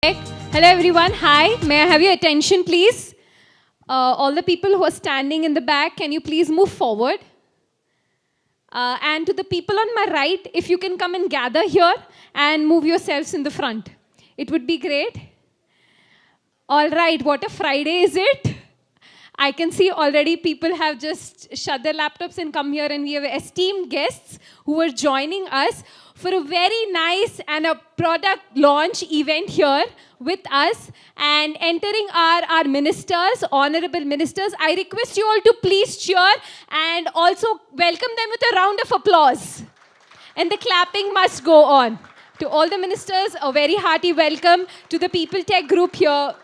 Hello everyone, hi. May I have your attention please? All the people who are standing in the back, can you please move forward? And to the people on my right, if you can come and gather here and move yourselves in the front. It would be great. All right, what a Friday is it? I can see already people have just shut their laptops and come here, and we have esteemed guests who are joining us for a very nice and a product launch event here with us. And entering our ministers, honorable ministers, I request you all to please cheer and also welcome them with a round of applause. And the clapping must go on. To all the ministers, a very hearty welcome to the People Tech group here.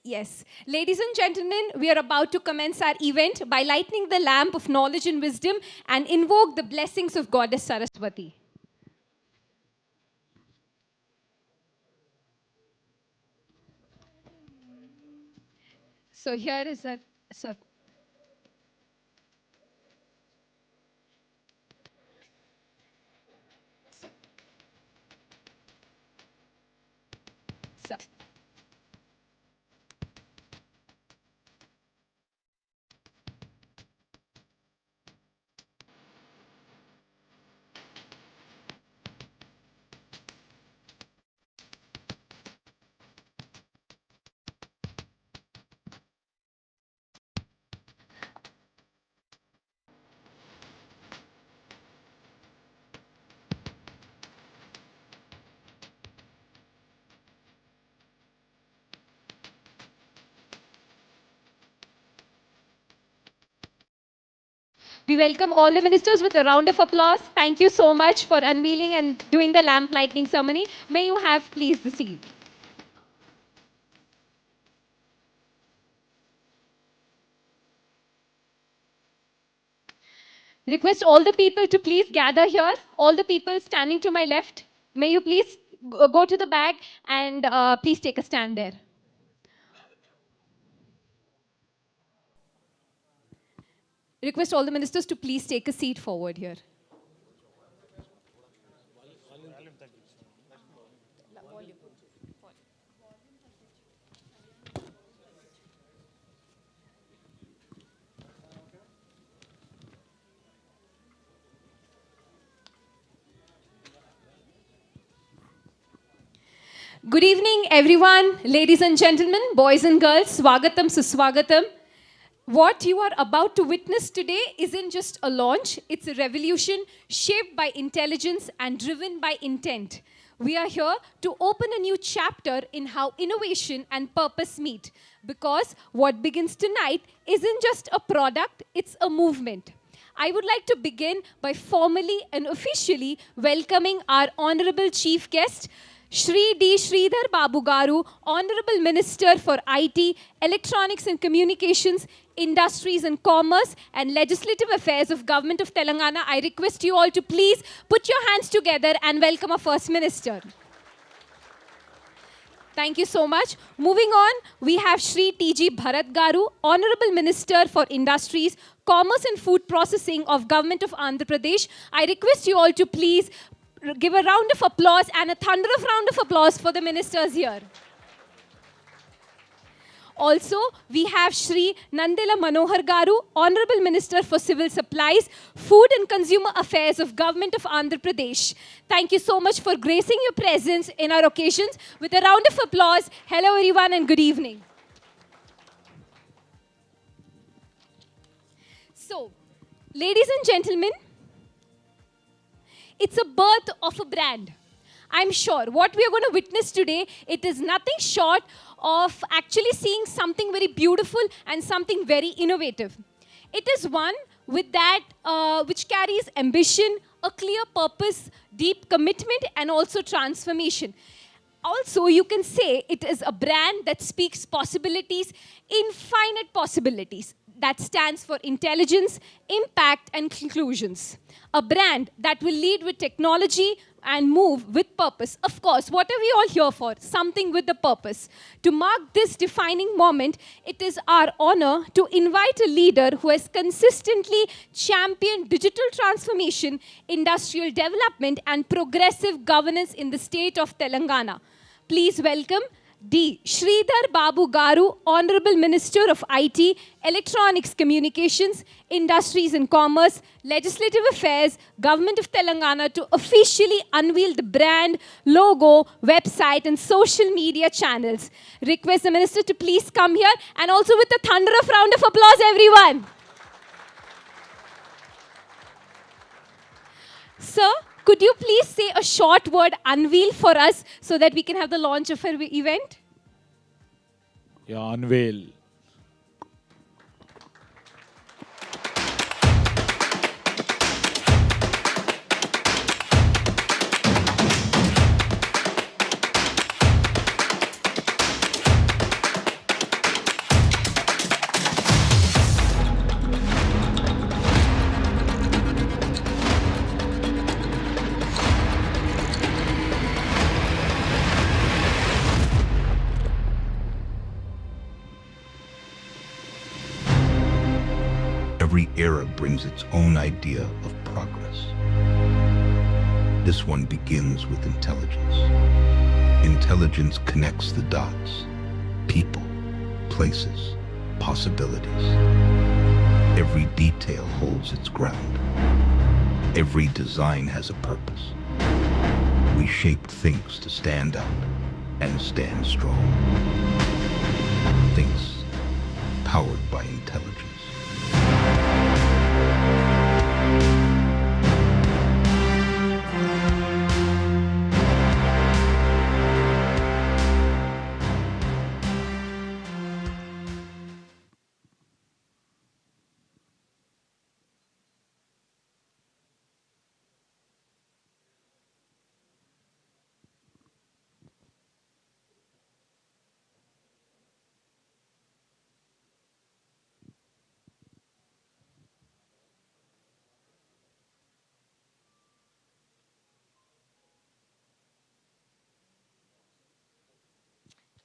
Yes. Ladies and gentlemen, we are about to commence our event by lighting the lamp of knowledge and wisdom and invoke the blessings of Goddess Saraswati. So here is a... So, so. We welcome all the ministers with a round of applause. Thank you so much for unveiling and doing the lamp lighting ceremony. May you have, please, the seat. Request all the people to please gather here. All the people standing to my left, may you please go to the back and please take a stand there. Request all the ministers to please take a seat forward here. Good evening, everyone, ladies and gentlemen, boys and girls, swagatam, suswagatam. What you are about to witness today isn't just a launch, it's a revolution shaped by intelligence and driven by intent. We are here to open a new chapter in how innovation and purpose meet, because what begins tonight isn't just a product, it's a movement. I would like to begin by formally and officially welcoming our honorable chief guest, Shri D. Sridhar Babu Garu, Honorable Minister for IT, Electronics and Communications, Industries and Commerce, and Legislative Affairs of Government of Telangana. I request you all to please put your hands together and welcome our First Minister. Thank you so much. Moving on, we have Shri T.G. Bharat Garu, Honorable Minister for Industries, Commerce and Food Processing of Government of Andhra Pradesh. I request you all to please give a round of applause and a thunder of round of applause for the ministers here. Also, we have Shri Nandila Manohar Garu, Honorable Minister for Civil Supplies, Food and Consumer Affairs of Government of Andhra Pradesh. Thank you so much for gracing your presence in our occasions. With a round of applause, hello everyone and good evening. So, ladies and gentlemen, it's a birth of a brand. I'm sure what we are going to witness today, it is nothing short of actually seeing something very beautiful and something very innovative. It is one with that which carries ambition, a clear purpose, deep commitment, and also transformation. Also, you can say it is a brand that speaks possibilities, infinite possibilities, that stands for intelligence, impact, and conclusions. A brand that will lead with technology and move with purpose. Of course, what are we all here for? Something with a purpose. To mark this defining moment, it is our honor to invite a leader who has consistently championed digital transformation, industrial development, and progressive governance in the state of Telangana. Please welcome D. Sridhar Babu Garu, Honorable Minister of IT, Electronics Communications, Industries and Commerce, Legislative Affairs, Government of Telangana, to officially unveil the brand, logo, website and social media channels. Request the Minister to please come here, and also with a thunderous round of applause, everyone. Sir, could you please say a short word unveil for us so that we can have the launch of our event? Yeah, unveil. Every era brings its own idea of progress. This one begins with intelligence. Intelligence connects the dots. People, places, possibilities. Every detail holds its ground. Every design has a purpose. We shaped things to stand out and stand strong. Things powered by intelligence.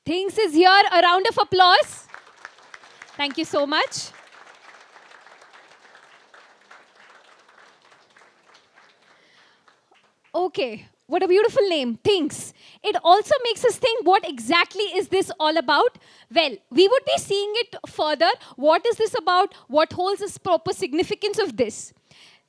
Things is here. A round of applause. Thank you so much. Okay, what a beautiful name, Things. It also makes us think, what exactly is this all about? Well, we would be seeing it further. What is this about? What holds this proper significance of this?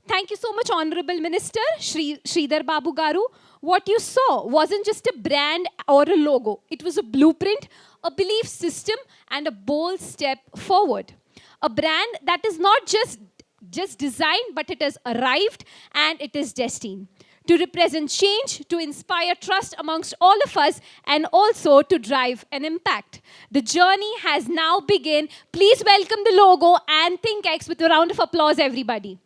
Thank you so much, Honorable Minister Sridhar Babu Garu. What you saw wasn't just a brand or a logo. It was a blueprint, a belief system, and a bold step forward. A brand that is not just designed, but it has arrived and it is destined to represent change, to inspire trust amongst all of us, and also to drive an impact. The journey has now begun. Please welcome the logo and ThinkX with a round of applause, everybody.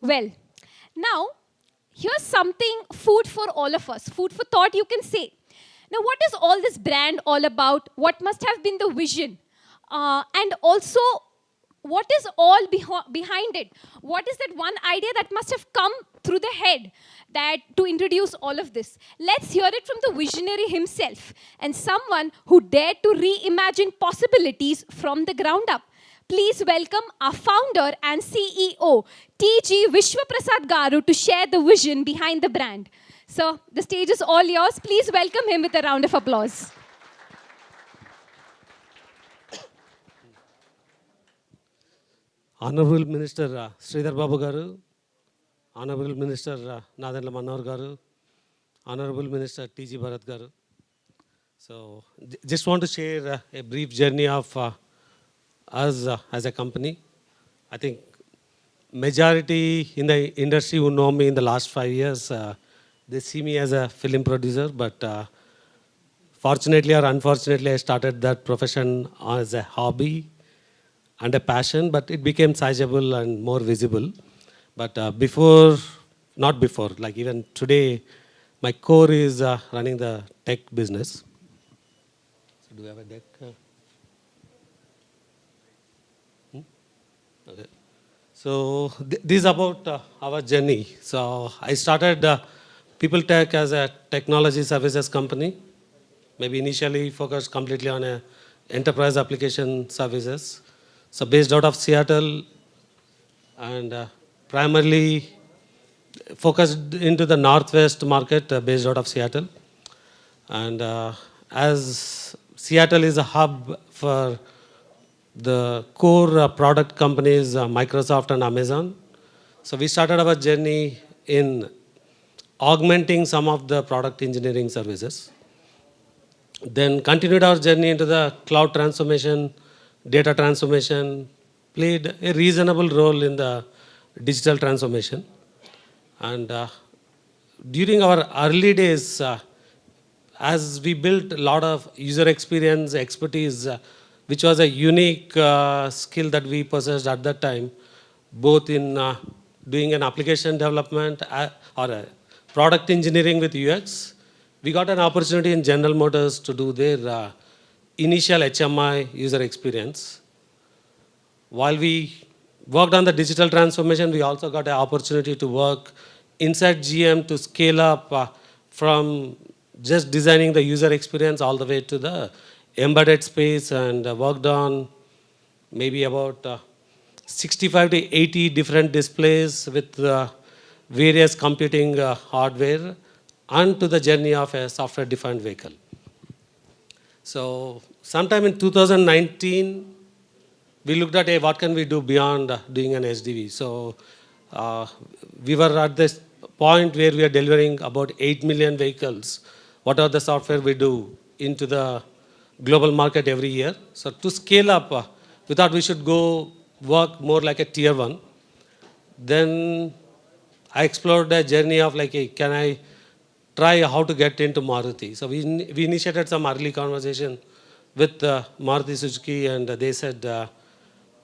Well, now, here's something, food for all of us, food for thought, you can say. Now, what is all this brand all about? What must have been the vision? And also, what is all behind it? What is that one idea that must have come through the head to introduce all of this? Let's hear it from the visionary himself, and someone who dared to reimagine possibilities from the ground up. Please welcome our founder and CEO, T.G. Vishwaprasad Garu, to share the vision behind the brand. Sir, the stage is all yours. Please welcome him with a round of applause. Honorable Minister Sridhar Babu Garu, Honorable Minister Nadella Manohar Garu, Honorable Minister T.G. Bharat Garu. So, just want to share a brief journey of us as a company. I think majority in the industry who know me in the last 5 years, they see me as a film producer, but fortunately or unfortunately, I started that profession as a hobby and a passion, but it became sizable and more visible. But not before, like even today, my core is running the tech business. So do we have a deck? Okay. So this is about our journey. So I started People Tech as a technology services company. Maybe initially focused completely on enterprise application services. So based out of Seattle and primarily focused into the Northwest market based out of Seattle. And as Seattle is a hub for the core product companies, Microsoft and Amazon. So we started our journey in augmenting some of the product engineering services. Then continued our journey into the cloud transformation, data transformation, played a reasonable role in the digital transformation. And during our early days, as we built a lot of user experience expertise, which was a unique skill that we possessed at that time, both in doing an application development or a product engineering with UX. We got an opportunity in General Motors to do their initial HMI user experience. While we worked on the digital transformation, we also got an opportunity to work inside GM to scale up from just designing the user experience all the way to the embedded space, and worked on maybe about 65 to 80 different displays with various computing hardware, and to the journey of a software-defined vehicle. So sometime in 2019, we looked at what can we do beyond doing an SDV. So we were at this point where we are delivering about 8 million vehicles. What are the software we do into the global market every year? So to scale up, we thought we should go work more like a tier one. Then I explored the journey of like, hey, can I try how to get into Maruti? So we initiated some early conversation with Maruti Suzuki, and they said,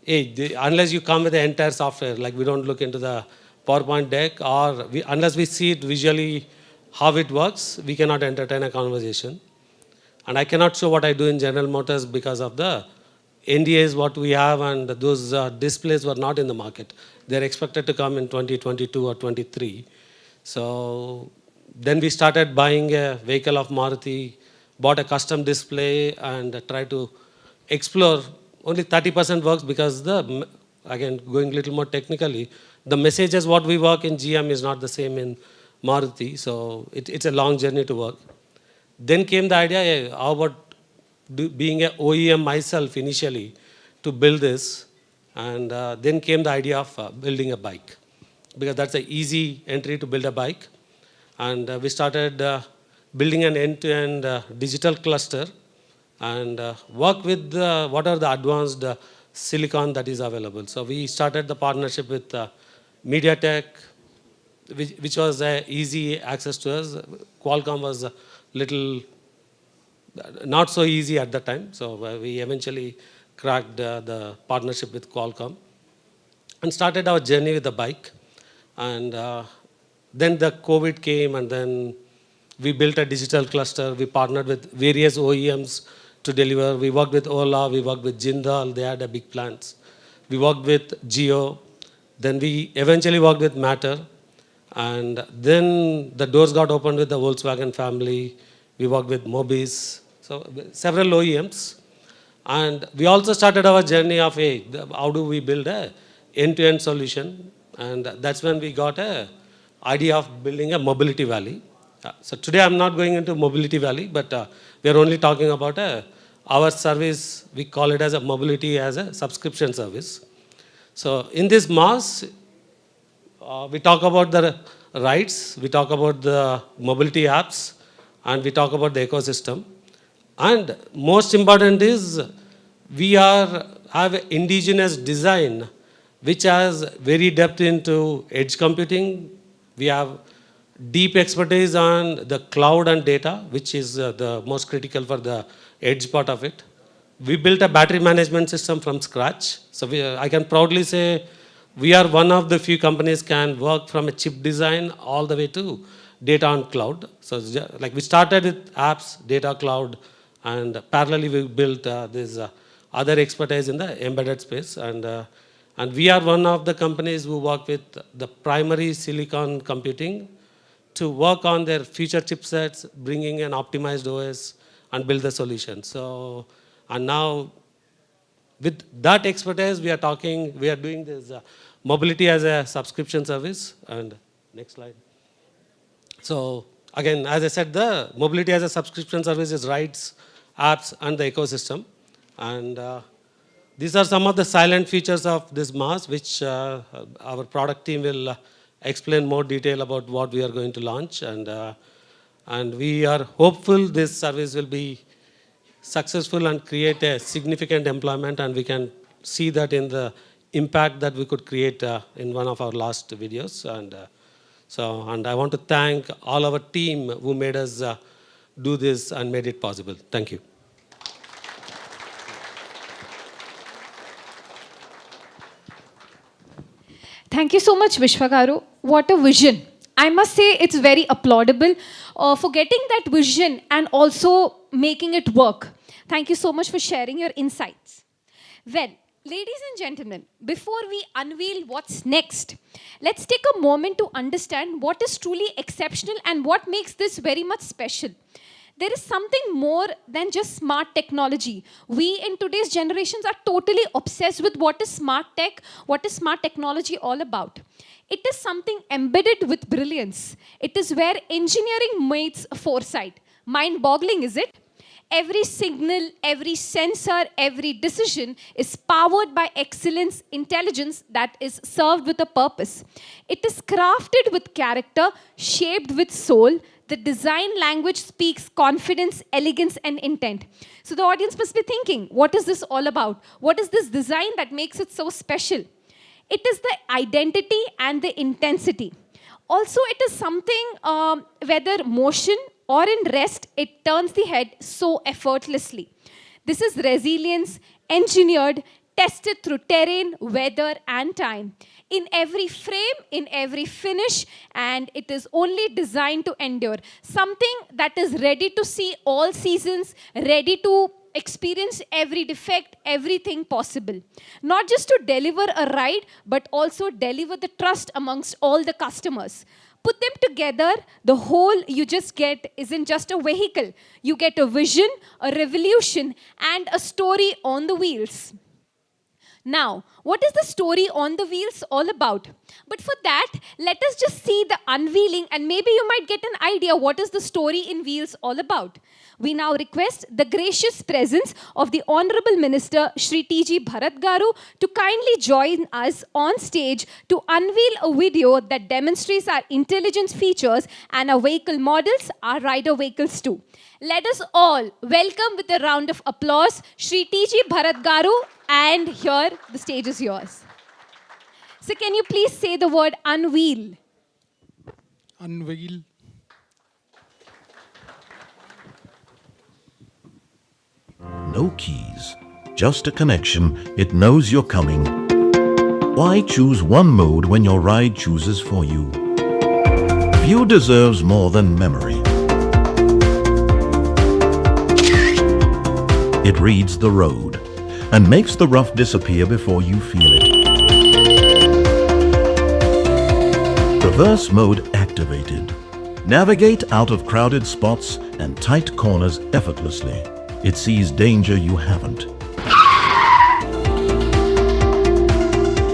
hey, unless you come with the entire software, like we don't look into the PowerPoint deck, or unless we see it visually how it works, we cannot entertain a conversation. And I cannot show what I do in General Motors because of the NDAs what we have, and those displays were not in the market. They're expected to come in 2022 or 23. So then we started buying a vehicle of Maruti, bought a custom display, and tried to explore. Only 30% works because again, going a little more technically, the messages what we work in GM is not the same in Maruti. So it's a long journey to work. Then came the idea, hey, how about being an OEM myself initially to build this. And then came the idea of building a bike, because that's an easy entry to build a bike. And we started building an end-to-end digital cluster, and work with what are the advanced silicon that is available. So we started the partnership with MediaTek, which was easy access to us. Qualcomm was a little not so easy at that time. So we eventually cracked the partnership with Qualcomm and started our journey with the bike. And then the COVID came, and then we built a digital cluster. We partnered with various OEMs to deliver. We worked with Ola, we worked with Jindal, they had a big plants. We worked with Jio. Then we eventually worked with Matter. And then the doors got opened with the Volkswagen family. We worked with Mobis. So several OEMs. And we also started our journey of, hey, how do we build a end-to-end solution? And that's when we got a idea of building a mobility valley. So today I'm not going into mobility valley, but we are only talking about our service. We call it as a mobility as a subscription service. So in this MAAS, we talk about the rides, we talk about the mobility apps, and we talk about the ecosystem. And most important is we have an indigenous design which has very depth into edge computing. We have deep expertise on the cloud and data, which is the most critical for the edge part of it. We built a battery management system from scratch. So I can proudly say we are one of the few companies can work from a chip design all the way to data and cloud. So like we started with apps, data, cloud, and parallelly we built this other expertise in the embedded space. And And we are one of the companies who work with the primary silicon computing to work on their future chipsets, bringing an optimized OS and build the solution. So, and now with that expertise, we are doing this mobility as a subscription service. And next slide. So again, as I said, the mobility as a subscription service is rides, apps, and the ecosystem. And these are some of the silent features of this MAAS, which our product team will explain more detail about what we are going to launch. And we are hopeful this service will be successful and create a significant employment, and we can see that in the impact that we could create in one of our last videos. And I want to thank all our team who made us do this and made it possible. Thank you. Thank you so much, Vishwagaru. What a vision. I must say it's very applaudable for getting that vision and also making it work. Thank you so much for sharing your insights. Well, ladies and gentlemen, before we unveil what's next, let's take a moment to understand what is truly exceptional and what makes this very much special. There is something more than just smart technology. We in today's generations are totally obsessed with what is smart tech, what is smart technology all about. It is something embedded with brilliance. It is where engineering meets foresight. Mind-boggling, is it? Every signal, every sensor, every decision is powered by excellence, intelligence that is served with a purpose. It is crafted with character, shaped with soul. The design language speaks confidence, elegance, and intent. So the audience must be thinking, what is this all about? What is this design that makes it so special? It is the identity and the intensity. Also, it is something, whether motion or in rest, it turns the head so effortlessly. This is resilience, engineered, tested through terrain, weather, and time. In every frame, in every finish, and it is only designed to endure. Something that is ready to see all seasons, ready to experience every defect, everything possible. Not just to deliver a ride, but also deliver the trust amongst all the customers. Put them together, the whole you just get isn't just a vehicle. You get a vision, a revolution, and a story on the wheels. Now, what is the story on the wheels all about? But for that, let us just see the unveiling, and maybe you might get an idea what is the story in wheels all about. We now request the gracious presence of the Honorable Minister Shri T.G. Bharat Garu to kindly join us on stage to unveil a video that demonstrates our intelligence features and our vehicle models, our rider vehicles too. Let us all welcome with a round of applause Shri T.G. Bharat Garu, and here the stage is yours. So can you please say the word unveil? Unveil. No keys, just a connection. It knows you're coming. Why choose one mode when your ride chooses for you? View deserves more than memory. It reads the road and makes the rough disappear before you feel it. Reverse mode activated. Navigate out of crowded spots and tight corners effortlessly. It sees danger you haven't.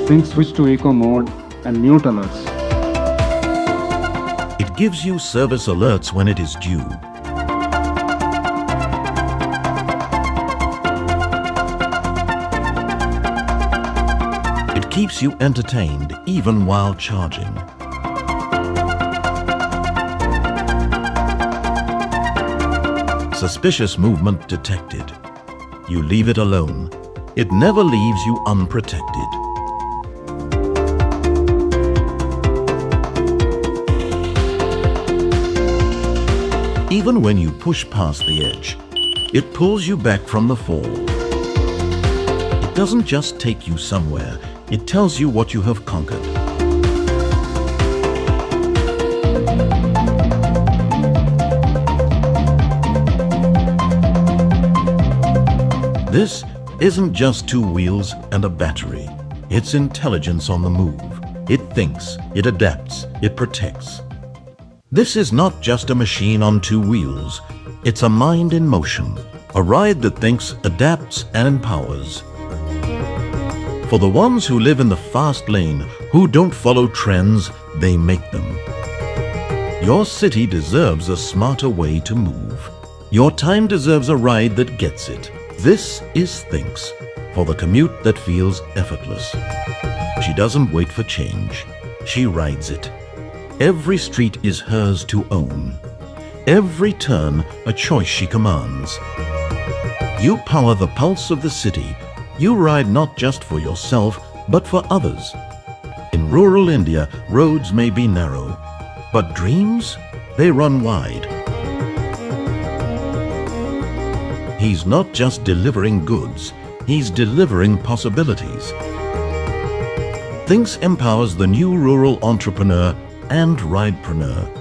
Sync switch to eco mode and mute alerts. It gives you service alerts when it is due. It keeps you entertained even while charging. Suspicious movement detected. You leave it alone. It never leaves you unprotected. Even when you push past the edge, it pulls you back from the fall. It doesn't just take you somewhere, it tells you what you have conquered. This isn't just two wheels and a battery. It's intelligence on the move. It thinks, it adapts, it protects. This is not just a machine on two wheels. It's a mind in motion, a ride that thinks, adapts, and empowers. For the ones who live in the fast lane, who don't follow trends, they make them. Your city deserves a smarter way to move. Your time deserves a ride that gets it. This is Thinks, for the commute that feels effortless. She doesn't wait for change. She rides it. Every street is hers to own. Every turn, a choice she commands. You power the pulse of the city. You ride not just for yourself, but for others. In rural India, roads may be narrow, but dreams, they run wide. He's not just delivering goods, he's delivering possibilities. Thinks empowers the new rural entrepreneur and ridepreneur.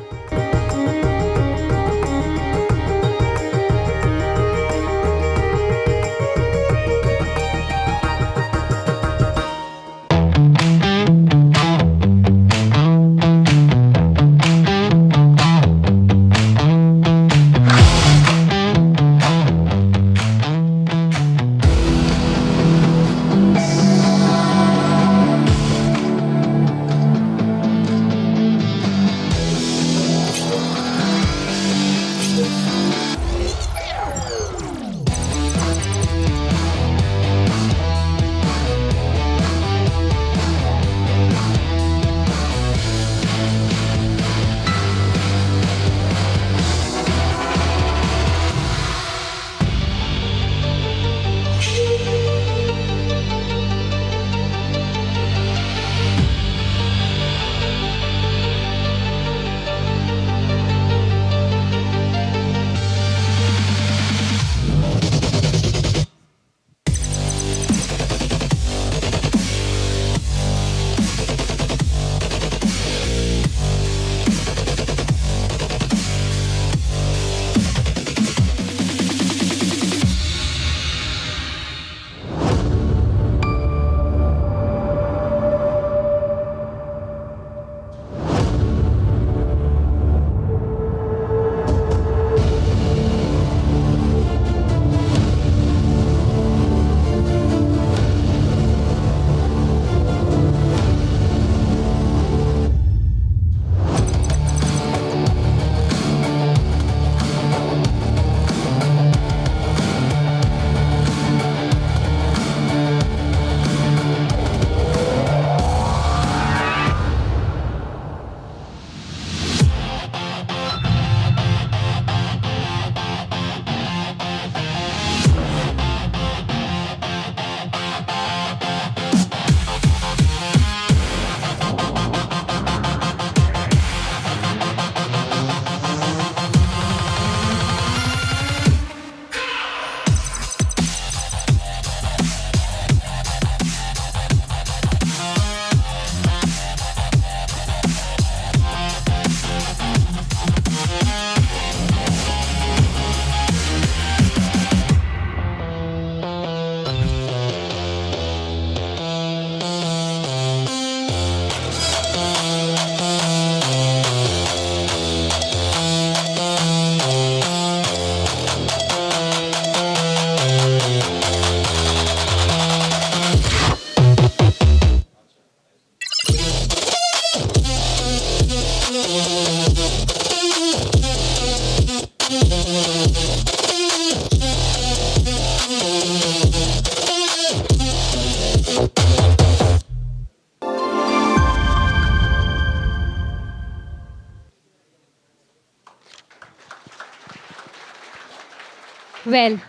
Well,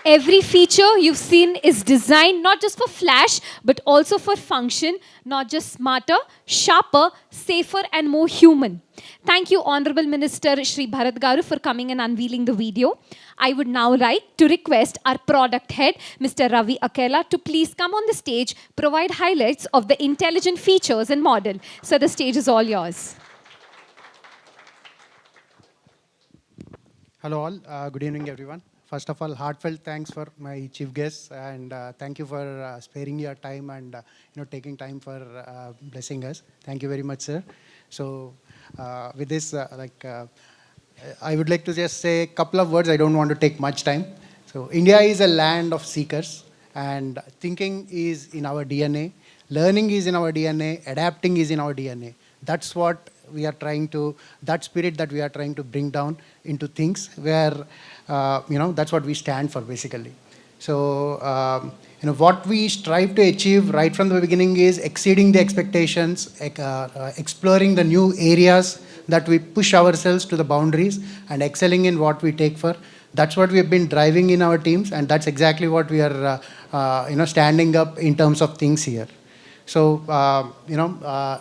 every feature you've seen is designed not just for flash, but also for function, not just smarter, sharper, safer, and more human. Thank you, Honorable Minister Shri Bharat Garu, for coming and unveiling the video. I would now like to request our product head, Mr. Ravi Akela, to please come on the stage, provide highlights of the intelligent features and model. So the stage is all yours. Hello all, good evening everyone. first of all, heartfelt thanks for my chief guests, and thank you for sparing your time and taking time for blessing us. Thank you very much, sir. So, with this, I would like to just say a couple of words. I don't want to take much time. So, India is a land of seekers, and thinking is in our DNA, learning is in our DNA, adapting is in our DNA. That's what we are trying to, that spirit that we are trying to bring down into things where, that's what we stand for basically. So, what we strive to achieve right from the beginning is exceeding the expectations, exploring the new areas that we push ourselves to the boundaries and excelling in what we take for. That's what we have been driving in our teams, and that's exactly what we are, standing up in terms of things here. So,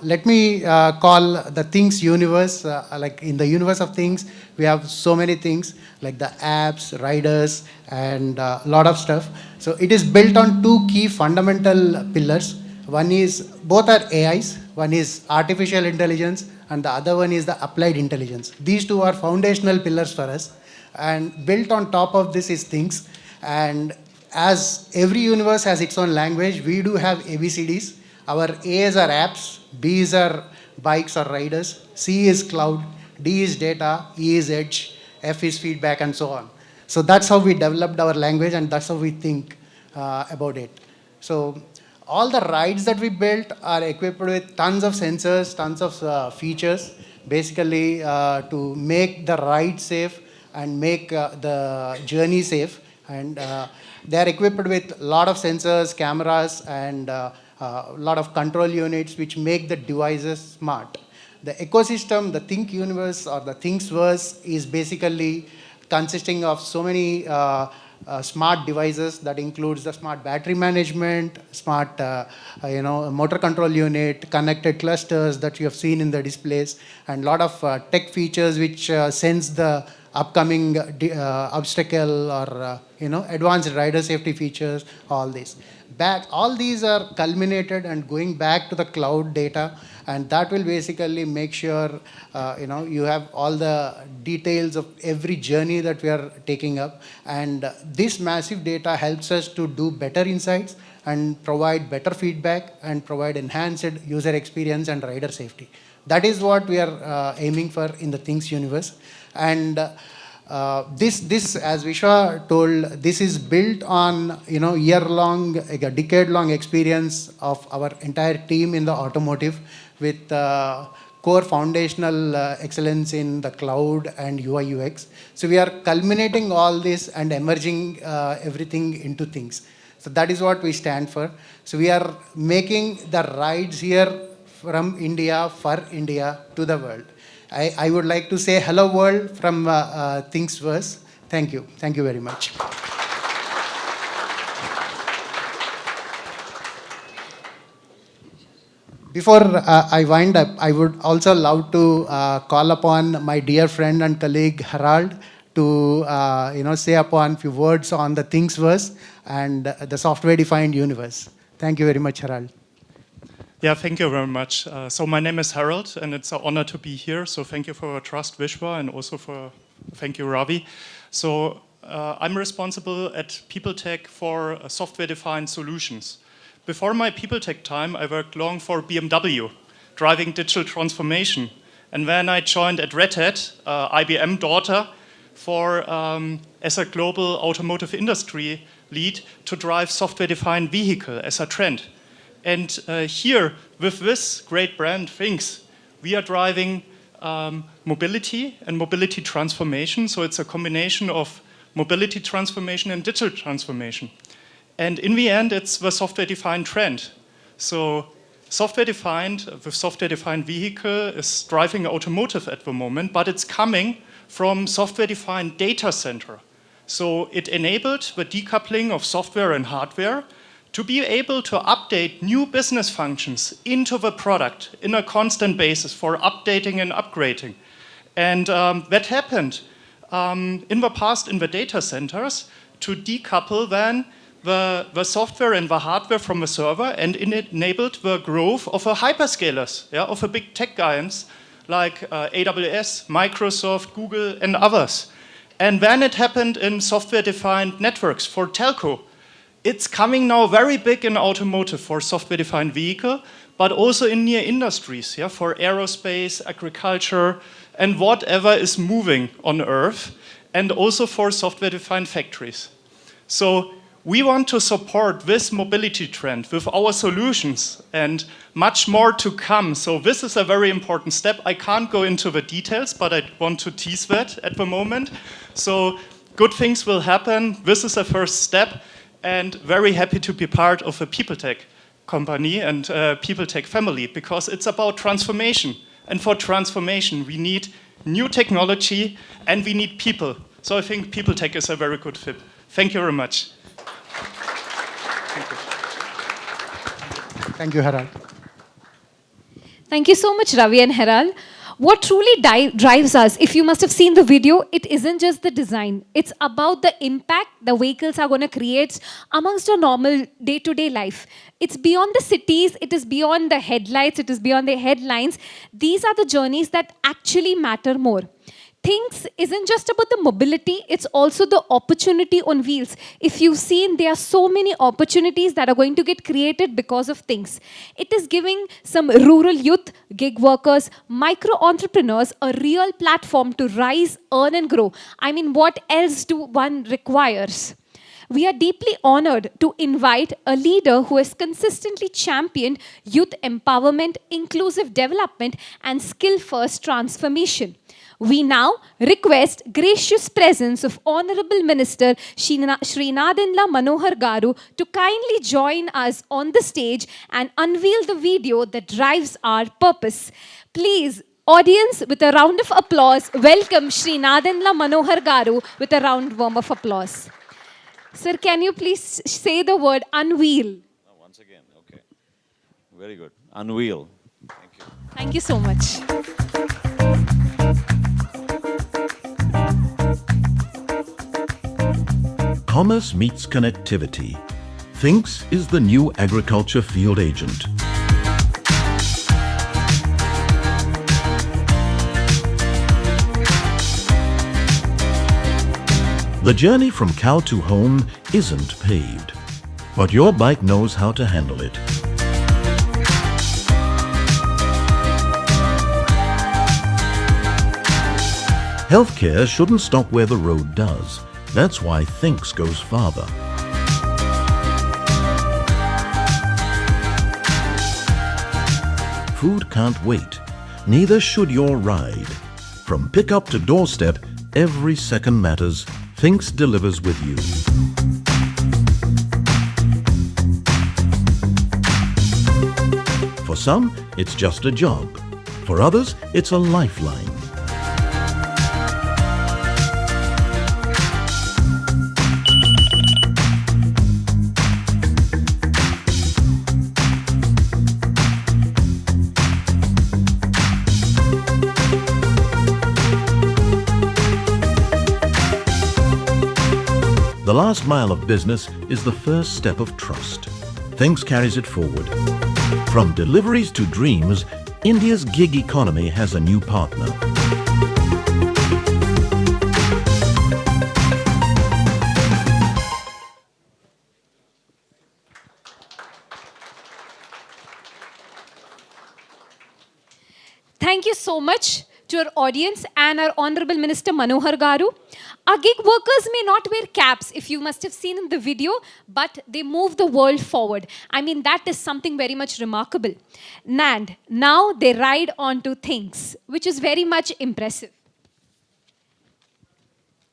let me call the things universe, like in the universe of things, we have so many things like the apps, riders, and a lot of stuff. So it is built on two key fundamental pillars. One is, both are AIs. One is artificial intelligence, and the other one is the applied intelligence. These two are foundational pillars for us. And built on top of this is things. And as every universe has its own language, we do have ABCDs. Our A's are apps, B's are bikes or riders, C is cloud, D is data, E is edge, F is feedback, and so on. So that's how we developed our language, and that's how we think about it. So all the rides that we built are equipped with tons of sensors, tons of features, basically to make the ride safe and make the journey safe. And they are equipped with a lot of sensors, cameras, and a lot of control units which make the devices smart. The ecosystem, the Think universe or the Thingsverse is basically consisting of so many smart devices that includes the smart battery management, smart motor control unit, connected clusters that you have seen in the displays, and a lot of tech features which sense the upcoming obstacle or advanced rider safety features, all this. All these are culminated and going back to the cloud data, and that will basically make sure you have all the details of every journey that we are taking up. And this massive data helps us to do better insights and provide better feedback and provide enhanced user experience and rider safety. That is what we are aiming for in the Things universe. And this, as Vishwa told, this is built on year-long, like a decade-long experience of our entire team in the automotive with core foundational excellence in the cloud and UI UX. So we are culminating all this and emerging everything into things. So that is what we stand for. So we are making the rides here from India for India to the world. I would like to say hello world from Thingsverse. Thank you. Thank you very much. Before I wind up, I would also love to call upon my dear friend and colleague Harald to say upon a few words on the Thingsverse and the software-defined universe. Thank you very much, Harald. Yeah, thank you very much. So my name is Harold, and it's an honor to be here. So thank you for your trust, Vishwa, and also thank you, Ravi. So I'm responsible at PeopleTech for software-defined solutions. Before my PeopleTech time, I worked long for BMW, driving digital transformation. And then I joined at Red Hat, IBM daughter, as a global automotive industry lead to drive software-defined vehicle as a trend. And here, with this great brand, Things, we are driving mobility and mobility transformation. So it's a combination of mobility transformation and digital transformation. And in the end, it's the software-defined trend. So software-defined, with software-defined vehicle is driving automotive at the moment, but it's coming from software-defined data center. So it enabled the decoupling of software and hardware to be able to update new business functions into the product in a constant basis for updating and upgrading. And that happened in the past in the data centers to decouple then the software and the hardware from the server, and it enabled the growth of the hyperscalers, of the big tech giants like AWS, Microsoft, Google, and others. And when it happened in software-defined networks for telco, it's coming now very big in automotive for software-defined vehicle, but also in near industries, yeah, for aerospace, agriculture, and whatever is moving on Earth, and also for software-defined factories. So we want to support this mobility trend with our solutions and much more to come. So this is a very important step. I can't go into the details, but I want to tease that at the moment. So good things will happen. This is a first step, and very happy to be part of a people tech company and people tech family, because it's about transformation. And for transformation, we need new technology and we need people. So I think people tech is a very good fit. Thank you very much. Thank you, Harald. Thank you so much, Ravi and Herald. What truly drives us, if you must have seen the video, it isn't just the design. It's about the impact the vehicles are going to create amongst our normal day-to-day life. It's beyond the cities, it is beyond the headlights, it is beyond the headlines. These are the journeys that actually matter more. Things isn't just about the mobility, it's also the opportunity on wheels. If you've seen, there are so many opportunities that are going to get created because of things. It is giving some rural youth, gig workers, micro entrepreneurs a real platform to rise, earn and grow. I mean, what else do one requires? We are deeply honored to invite a leader who has consistently championed youth empowerment, inclusive development and skill-first transformation. We now request gracious presence of Honorable Minister Srinadhenla Manohar Garu to kindly join us on the stage and unveil the video that drives our purpose. Please, audience, with a round of applause, welcome Srinadhenla Manohar Garu with a warm of applause. Sir, can you please say the word unveil? Oh, once again, okay. Very good. Unveil. Thank you. Thank you so much. Commerce meets connectivity. Thinks is the new agriculture field agent. The journey from cow to home isn't paved, but your bike knows how to handle it. Healthcare shouldn't stop where the road does. That's why Thinks goes farther. Food can't wait. Neither should your ride. From pickup to doorstep, every second matters. Thinks delivers with you. For some, it's just a job. For others, it's a lifeline. The last mile of business is the first step of trust. Thinks carries it forward. From deliveries to dreams, India's gig economy has a new partner. Thank you so much to our audience and our Honorable Minister Manohar Garu. Our gig workers may not wear caps, if you must have seen in the video, but they move the world forward. I mean, that is something very much remarkable. And now they ride onto things, which is very much impressive.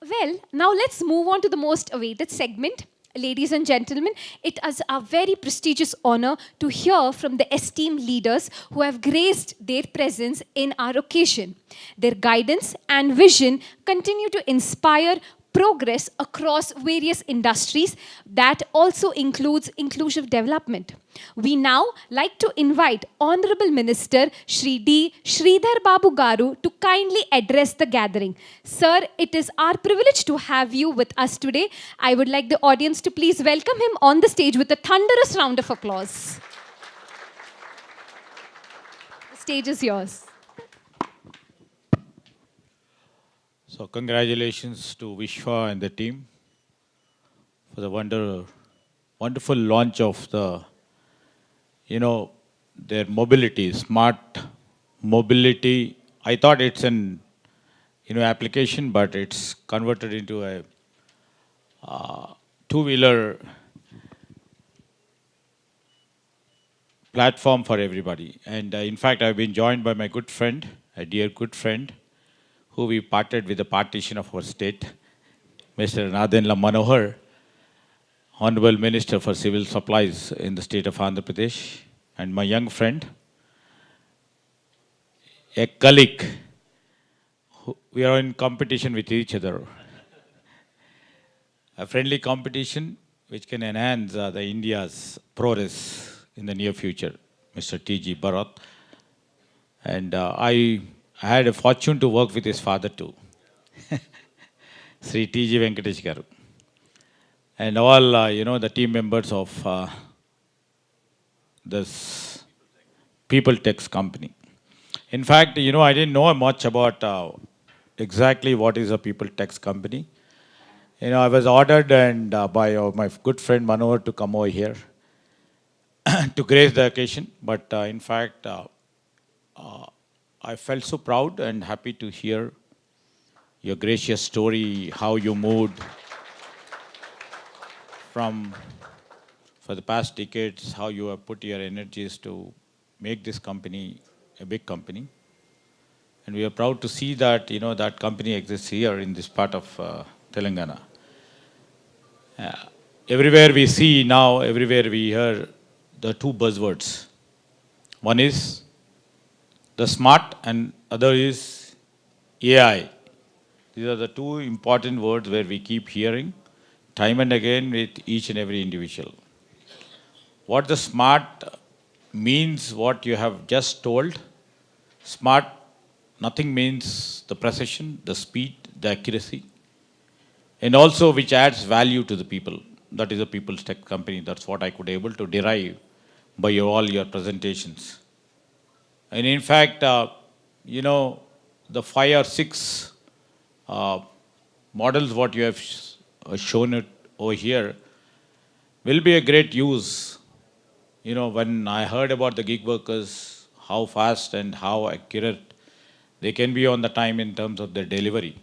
Well, now let's move on to the most awaited segment. Ladies and gentlemen, it is a very prestigious honor to hear from the esteemed leaders who have graced their presence in our occasion. Their guidance and vision continue to inspire progress across various industries that also includes inclusive development. We now like to invite Honorable Minister Shri D. Sridhar Babu Garu to kindly address the gathering. Sir, it is our privilege to have you with us today. I would like the audience to please welcome him on the stage with a thunderous round of applause. The stage is yours. So congratulations to Vishwa and the team for the wonderful launch of their mobility, smart mobility. I thought it's an, application, but it's converted into a two-wheeler platform for everybody. And in fact, I've been joined by my good friend, a dear good friend, who we parted with the partition of our state, Mr. Nadenla Manohar, Honorable Minister for Civil Supplies in the state of Andhra Pradesh, and my young friend, a colleague. We are in competition with each other. A friendly competition which can enhance the India's progress in the near future, Mr. T.G. Bharat. And I had a fortune to work with his father too, Sri T.G. Venkatesh Garu. And all, the team members of this People Tech's company. In fact, I didn't know much about exactly what is a People Tech's company. I was ordered and by my good friend Manohar to come over here to grace the occasion. But in fact, I felt so proud and happy to hear your gracious story, how you moved for the past decades, how you have put your energies to make this company a big company. And we are proud to see that, that company exists here in this part of Telangana. Everywhere we see now, everywhere we hear the two buzzwords. One is the smart and other is AI. These are the two important words where we keep hearing time and again with each and every individual. What the smart means, what you have just told. Smart, nothing means the precision, the speed, the accuracy, and also which adds value to the people. That is a People's Tech company. That's what I could able to derive by all your presentations. And in fact, the 5 or 6 models what you have shown it over here will be a great use. When I heard about the gig workers, how fast and how accurate they can be on the time in terms of their delivery.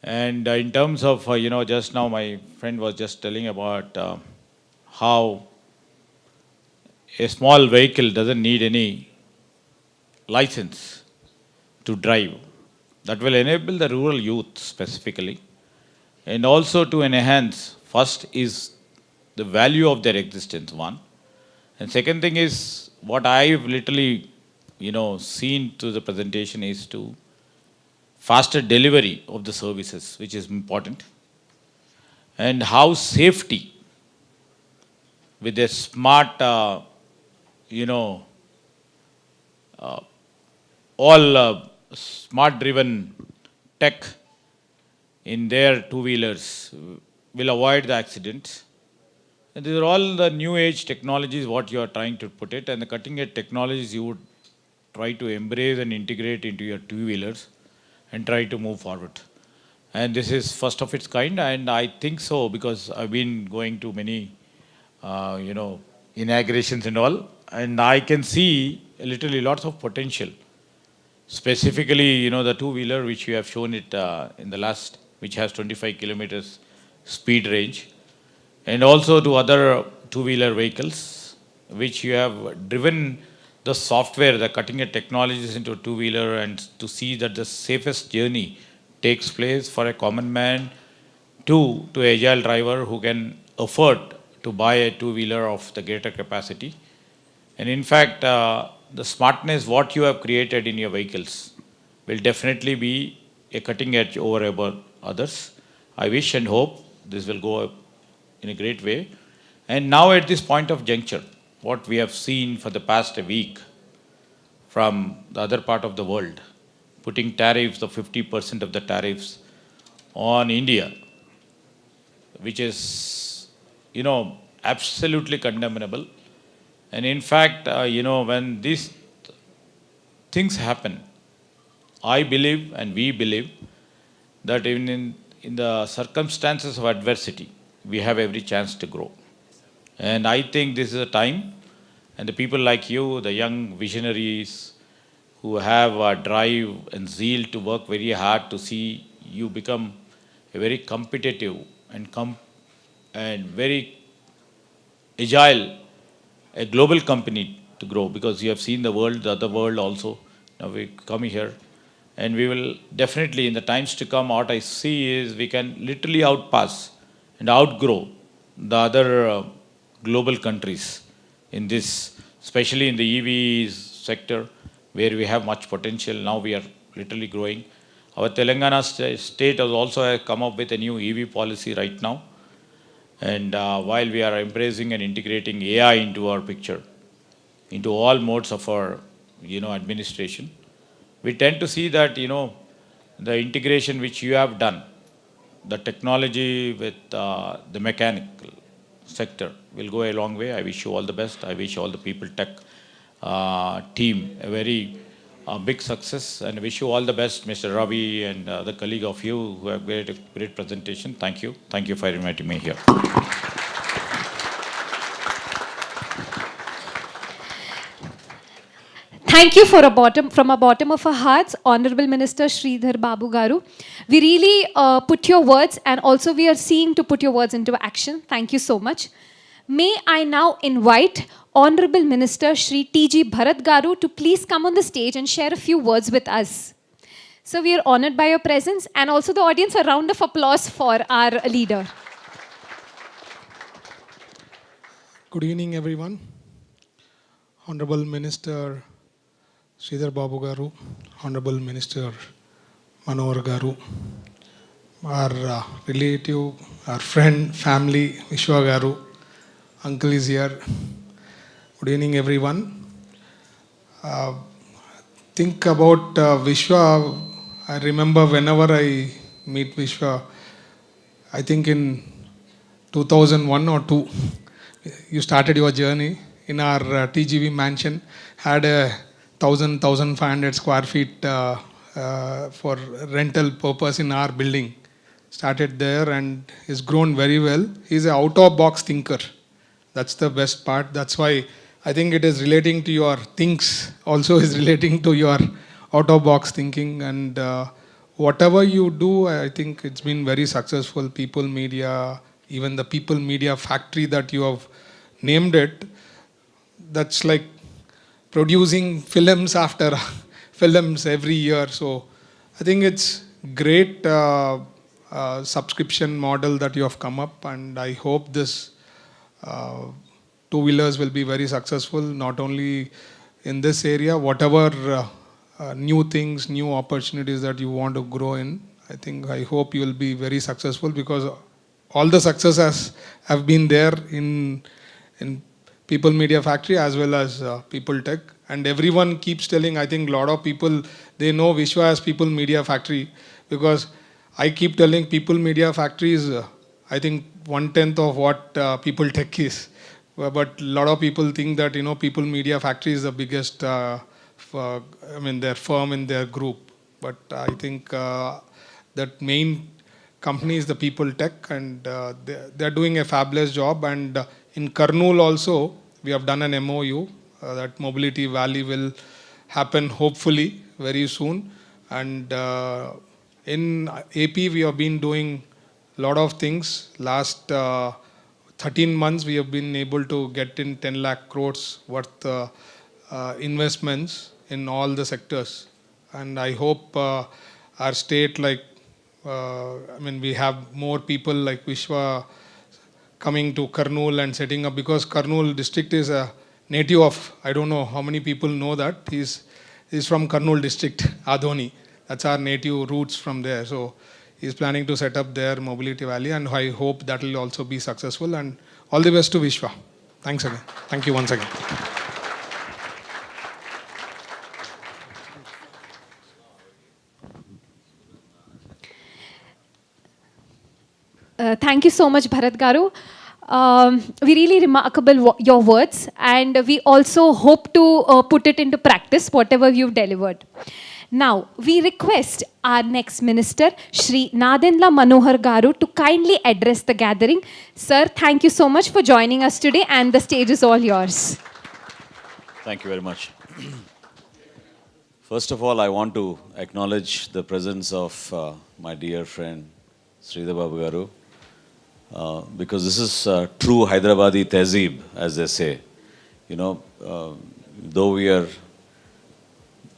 And in terms of, just now my friend was just telling about how a small vehicle doesn't need any license to drive. That will enable the rural youth specifically. And also to enhance, first is the value of their existence, one. And second thing is, what I've literally, seen to the presentation is to faster delivery of the services, which is important. And how safety with a smart, all smart driven tech in their two-wheelers will avoid the accidents. And these are all the new age technologies what you are trying to put it, and the cutting edge technologies you would try to embrace and integrate into your two-wheelers and try to move forward. And this is first of its kind, and I think so because I've been going to many, inaugurations and all, and I can see literally lots of potential. Specifically, the two-wheeler which you have shown it in the last, which has 25 kilometers speed range, and also to other two-wheeler vehicles, which you have driven the software, the cutting-edge technologies into a two-wheeler, and to see that the safest journey takes place for a common man to agile driver who can afford to buy a two-wheeler of the greater capacity. And in fact, the smartness what you have created in your vehicles will definitely be a cutting edge over above others. I wish and hope this will go in a great way. And now at this point of juncture, what we have seen for the past week from the other part of the world, putting tariffs of 50% of the tariffs on India, which is, absolutely condemnable. And in fact, when these things happen, I believe and we believe that even in the circumstances of adversity, we have every chance to grow. And I think this is a time, and the people like you, the young visionaries who have a drive and zeal to work very hard to see you become a very competitive and very agile, a global company to grow, because you have seen the world, the other world also. Now we come here, and we will definitely, in the times to come, what I see is we can literally outpass and outgrow the other global countries in this, especially in the EV sector, where we have much potential. Now we are literally growing. Our Telangana state has also come up with a new EV policy right now. And while we are embracing and integrating AI into our picture, into all modes of our, administration, we tend to see that, the integration which you have done, the technology with the mechanical sector will go a long way. I wish you all the best. I wish all the people tech team a very big success, and wish you all the best, Mr. Ravi and the colleague of you who have great presentation. Thank you. Thank you for inviting me here. Thank you from a bottom of our hearts, Honorable Minister Sridhar Babu Garu. We really put your words, and also we are seeing to put your words into action. Thank you so much. May I now invite Honorable Minister Shri T.G. Bharat Garu to please come on the stage and share a few words with us. So we are honored by your presence, and also the audience, a round of applause for our leader. Good evening, everyone. Honorable Minister Sridhar Babu Garu, Honorable Minister Manohar Garu, our relative, our friend, family, Vishwa Garu, uncle is here. Good evening, everyone. Think about Vishwa. I remember whenever I meet Vishwa, I think in 2001 or 2, you started your journey in our TGV mansion, had a 1,500 square feet for rental purpose in our building. Started there and is grown very well. He's an out-of-box thinker. That's the best part. That's why I think it is relating to your things, also is relating to your out-of-box thinking. And whatever you do, I think it's been very successful. People Media, even the People Media factory that you have named it, that's like producing films after films every year. So I think it's great subscription model that you have come up, and I hope this two-wheelers will be very successful, not only in this area, whatever new things, new opportunities that you want to grow in. I hope you will be very successful, because all the successes have been there in People Media Factory as well as People Tech. And everyone keeps telling, I think a lot of people, they know Vishwa as People Media Factory, because I keep telling People Media Factory is, I think, 1/10 of what People Tech is. But a lot of people think that, People Media Factory is the biggest, their firm in their group. But I think that main company is the People Tech, and they're doing a fabulous job. And in Kurnool also, we have done an MOU that Mobility Valley will happen hopefully very soon. And in AP, we have been doing a lot of things. Last 13 months, we have been able to get in 10 lakh crores worth investments in all the sectors. And I hope our state, we have more people like Vishwa coming to Kurnool and setting up, because Kurnool district is a native of, I don't know how many people know that. He's from Kurnool district, Adhoni. That's our native roots from there. So he's planning to set up their Mobility Valley, and I hope that will also be successful. And all the best to Vishwa. Thanks again. Thank you once again. Thank you so much, Bharat Garu. We really remarkable your words, and we also hope to put it into practice, whatever you've delivered. Now, we request our next minister, Shri Nadendla Manohar Garu, to kindly address the gathering. Sir, thank you so much for joining us today, and the stage is all yours. Thank you very much. First of all, I want to acknowledge the presence of my dear friend Sridhar Babu Garu, because this is true Hyderabadi tehzeeb, as they say. You know, though we are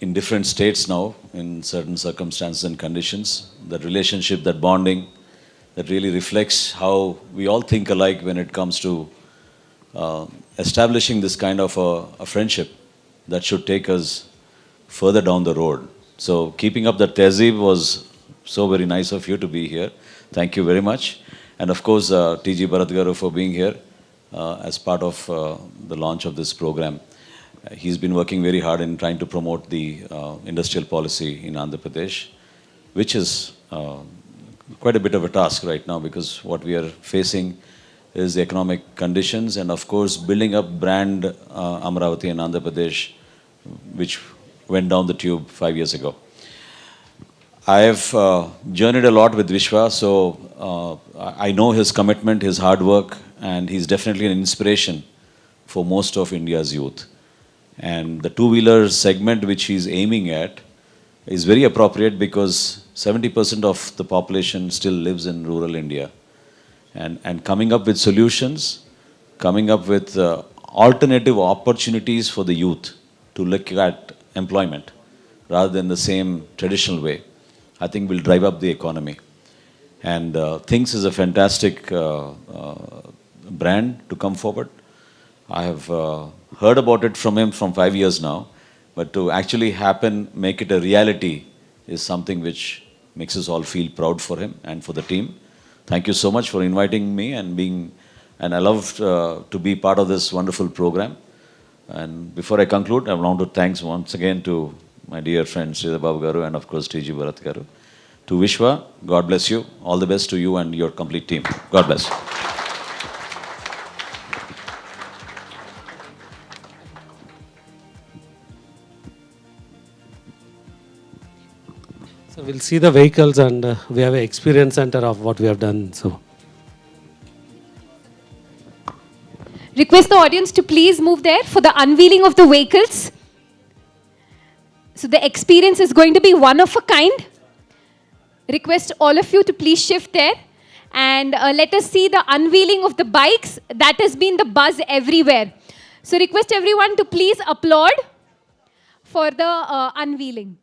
in different states now, in certain circumstances and conditions, that relationship, that bonding, that really reflects how we all think alike when it comes to establishing this kind of a friendship that should take us further down the road. So keeping up that tehzeeb was so very nice of you to be here. Thank you very much. And of course, TG Bharat Garu for being here as part of the launch of this program. He's been working very hard in trying to promote the industrial policy in Andhra Pradesh, which is quite a bit of a task right now, because what we are facing is the economic conditions and of course building up brand Amravati in Andhra Pradesh, which went down the tube 5 years ago. I have journeyed a lot with Vishwa, so I know his commitment, his hard work, and he's definitely an inspiration for most of India's youth. And the two-wheeler segment which he's aiming at is very appropriate because 70% of the population still lives in rural India. And coming up with solutions, coming up with alternative opportunities for the youth to look at employment rather than the same traditional way, I think will drive up the economy. And Things is a fantastic brand to come forward. I have heard about it from him from 5 years now, but to actually happen, make it a reality is something which makes us all feel proud for him and for the team. Thank you so much for inviting me and I love to be part of this wonderful program. And before I conclude, I want to thank once again to my dear friend Sridhar Babu Garu and of course TG Bharat Garu. To Vishwa, God bless you. All the best to you and your complete team. God bless. So we'll see the vehicles and we have an experience center of what we have done. So Request the audience to please move there for the unveiling of the vehicles. So the experience is going to be one of a kind. Request all of you to please shift there. And let us see the unveiling of the bikes. That has been the buzz everywhere. So request everyone to please applaud for the unveiling.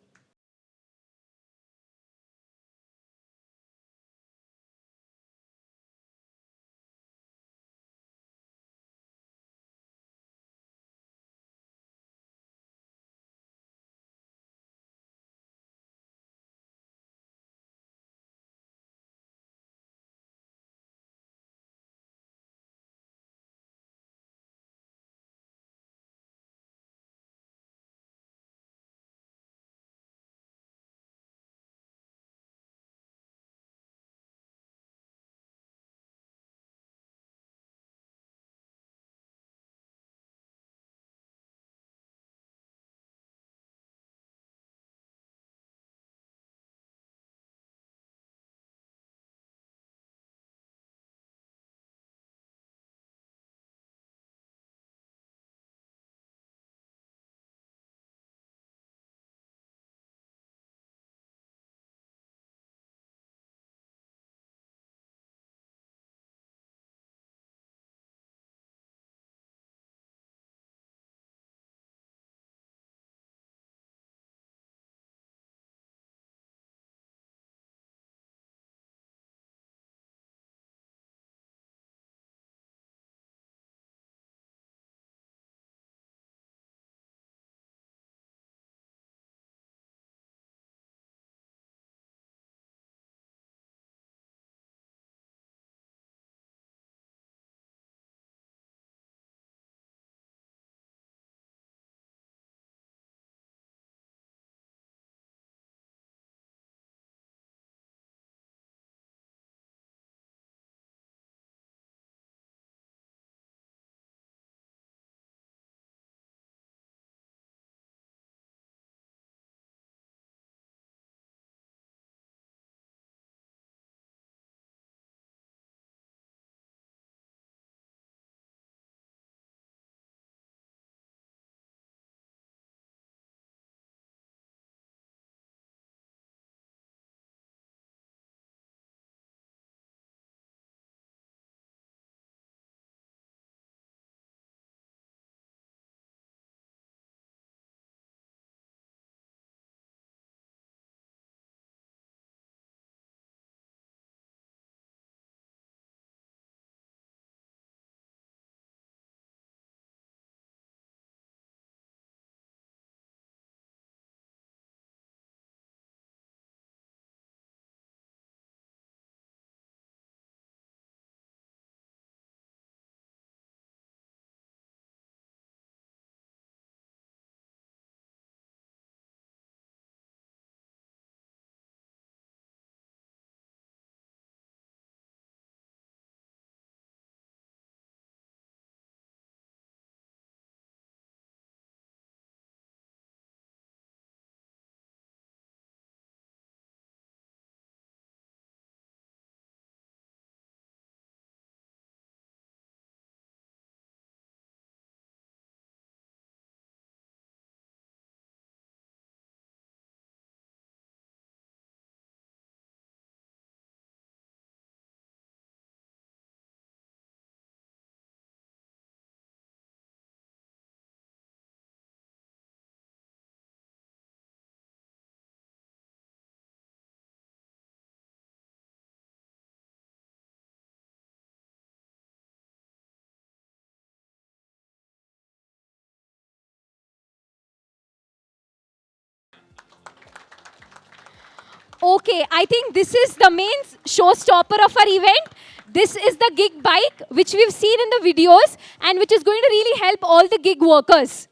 Okay, I think this is the main showstopper of our event. This is the gig bike, which we've seen in the videos and which is going to really help all the gig workers.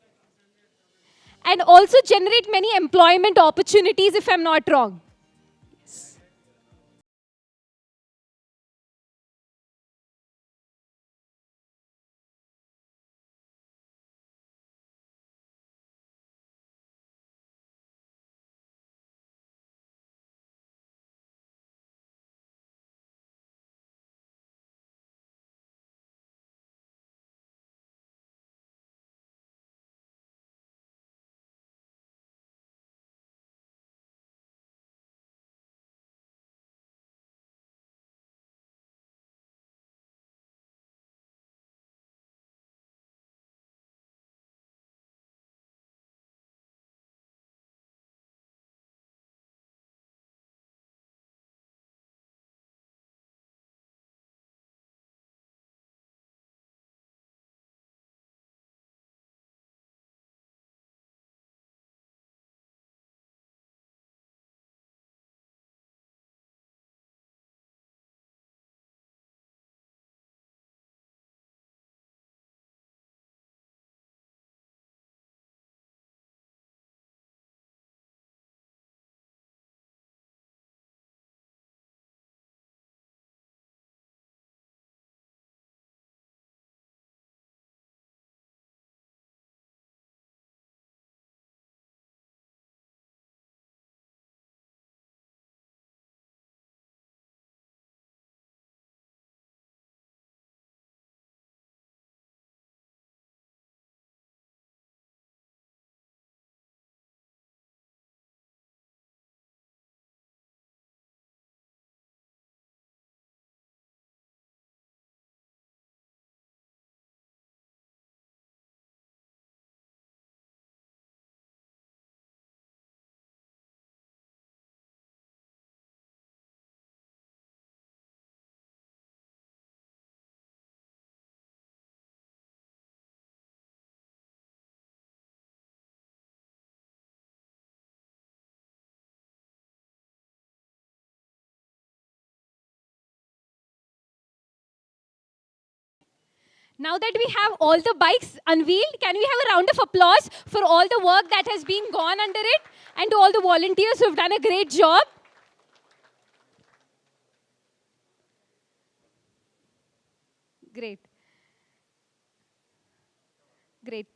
And also generate many employment opportunities, if I'm not wrong. Now that we have all the bikes unveiled, can we have a round of applause for all the work that has been gone under it and to all the volunteers who have done a great job? Great. Great.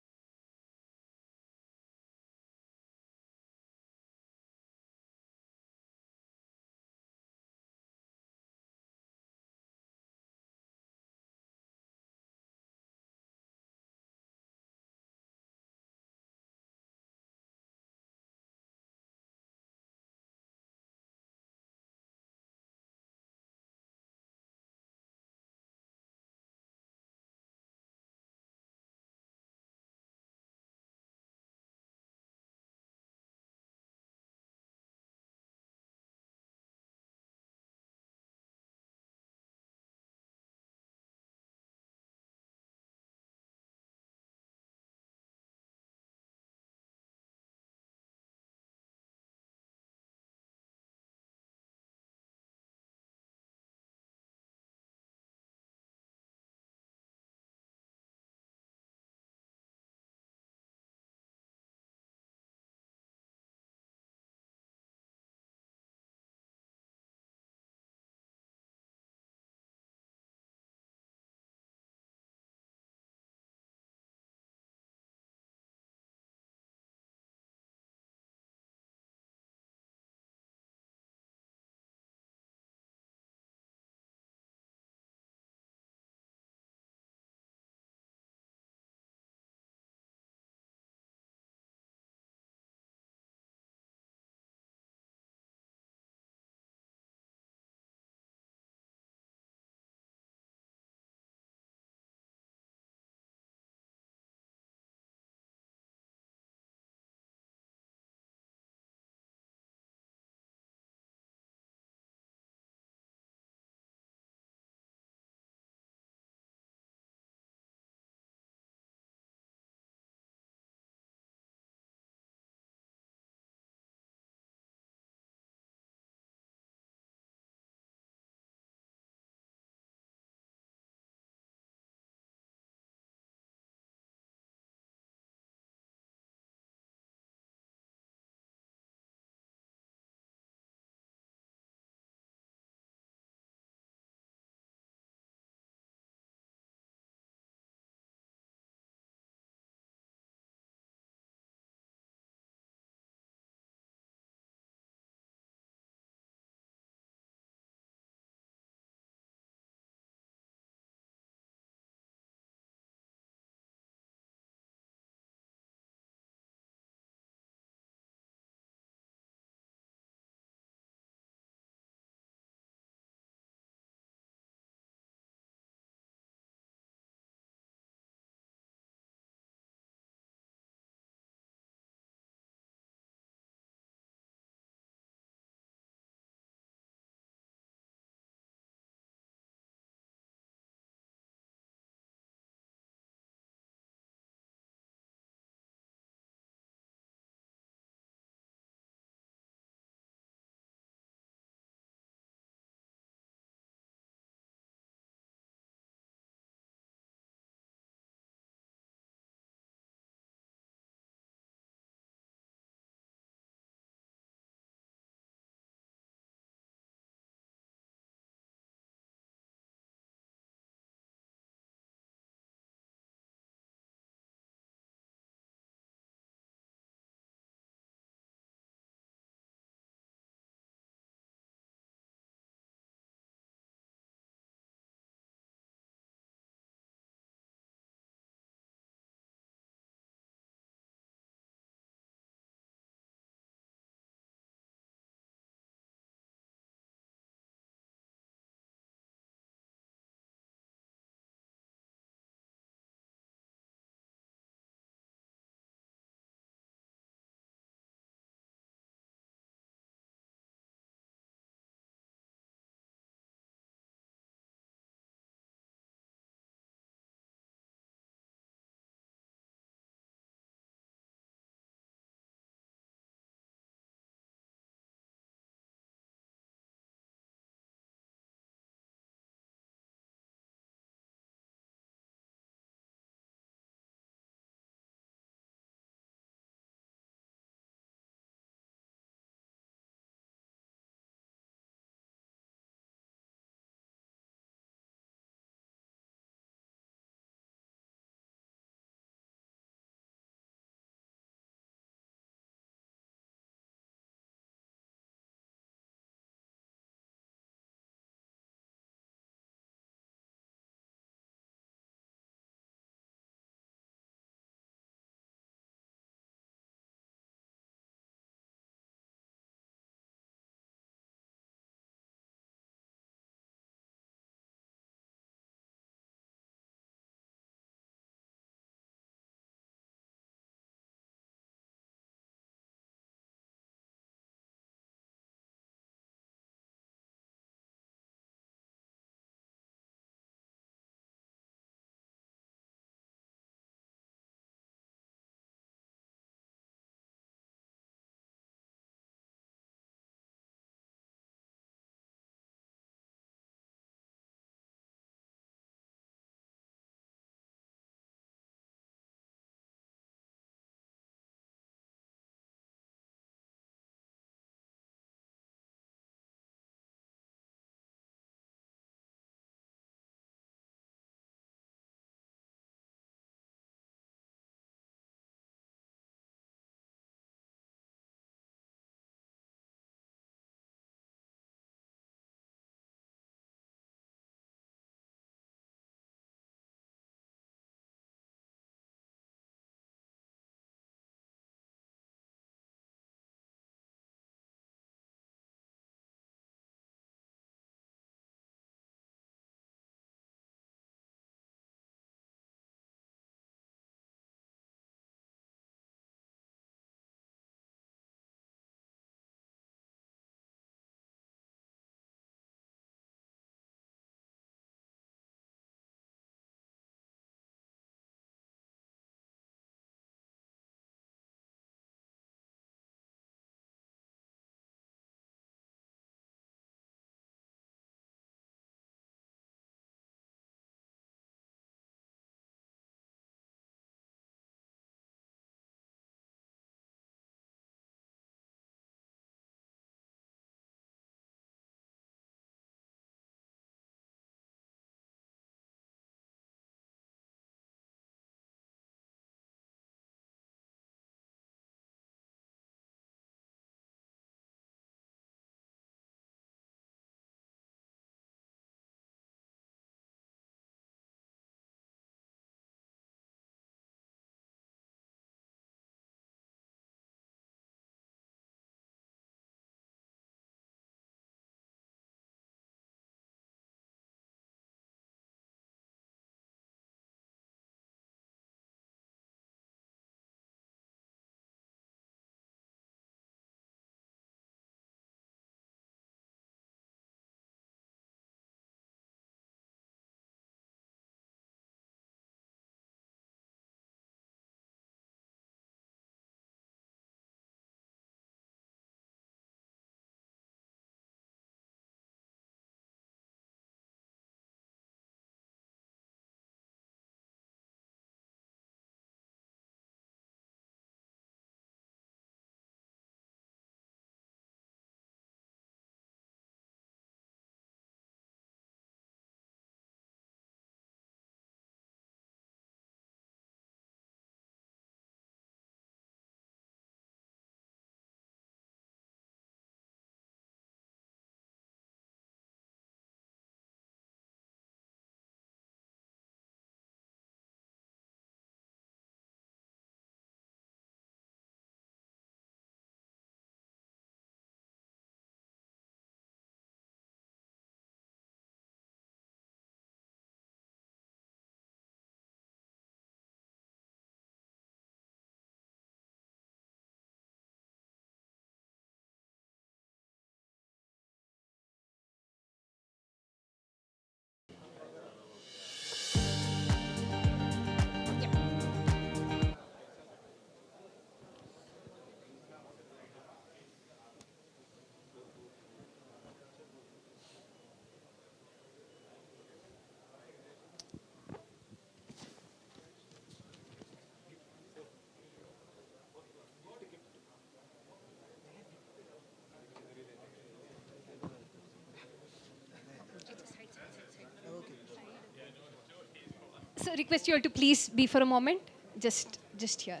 request you all to please be for a moment. Just here.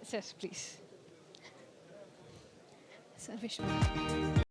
Sir, please. Sir, Vishnu.